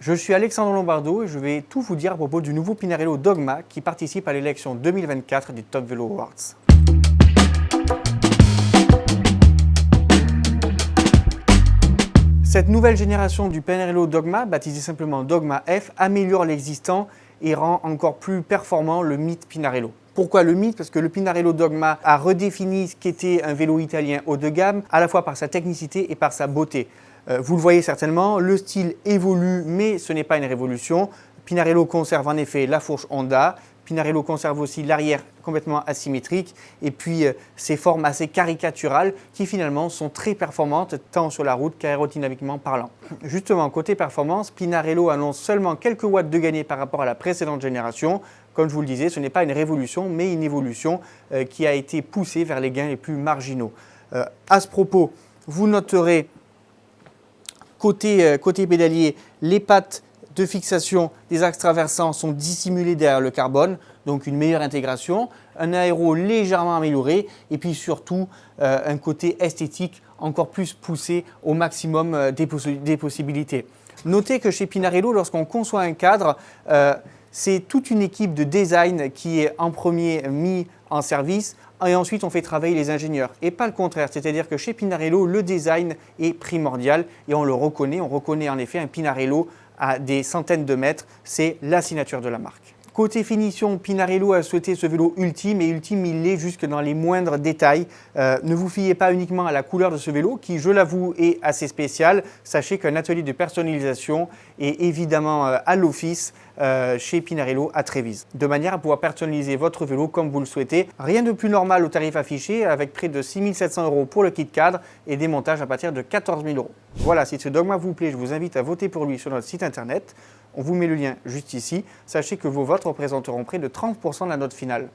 Je suis Alexandre Lombardo et je vais tout vous dire à propos du nouveau Pinarello Dogma qui participe à l'élection 2024 du Top Velo Awards. Cette nouvelle génération du Pinarello Dogma, baptisée simplement Dogma F, améliore l'existant et rend encore plus performant le mythe Pinarello. Pourquoi le mythe? Parce que le Pinarello Dogma a redéfini ce qu'était un vélo italien haut de gamme, à la fois par sa technicité et par sa beauté. Vous le voyez certainement, le style évolue, mais ce n'est pas une révolution. Pinarello conserve en effet la fourche Honda. Pinarello conserve aussi l'arrière complètement asymétrique et puis ces formes assez caricaturales qui finalement sont très performantes tant sur la route qu'aérodynamiquement parlant. Justement, côté performance, Pinarello annonce seulement quelques watts de gagné par rapport à la précédente génération. Comme je vous le disais, ce n'est pas une révolution mais une évolution qui a été poussée vers les gains les plus marginaux. À ce propos, vous noterez côté pédalier, les pattes de fixation des axes traversants sont dissimulées derrière le carbone, donc une meilleure intégration, un aéro légèrement amélioré et puis surtout un côté esthétique encore plus poussé au maximum des possibilités. Notez que chez Pinarello, lorsqu'on conçoit un cadre, c'est toute une équipe de design qui est en premier mis en service et ensuite on fait travailler les ingénieurs et pas le contraire, c'est-à-dire que chez Pinarello le design est primordial et on reconnaît en effet un Pinarello à des centaines de mètres, c'est la signature de la marque. Côté finition, Pinarello a souhaité ce vélo ultime et ultime il l'est jusque dans les moindres détails. Ne vous fiez pas uniquement à la couleur de ce vélo qui, je l'avoue, est assez spécial. Sachez qu'un atelier de personnalisation est évidemment à l'office chez Pinarello à Trévise, de manière à pouvoir personnaliser votre vélo comme vous le souhaitez. Rien de plus normal au tarif affiché avec près de 6 700 € pour le kit cadre et des montages à partir de 14 000 €. Voilà, si ce dogma vous plaît, je vous invite à voter pour lui sur notre site internet. On vous met le lien juste ici. Sachez que vos votes représenteront près de 30% de la note finale.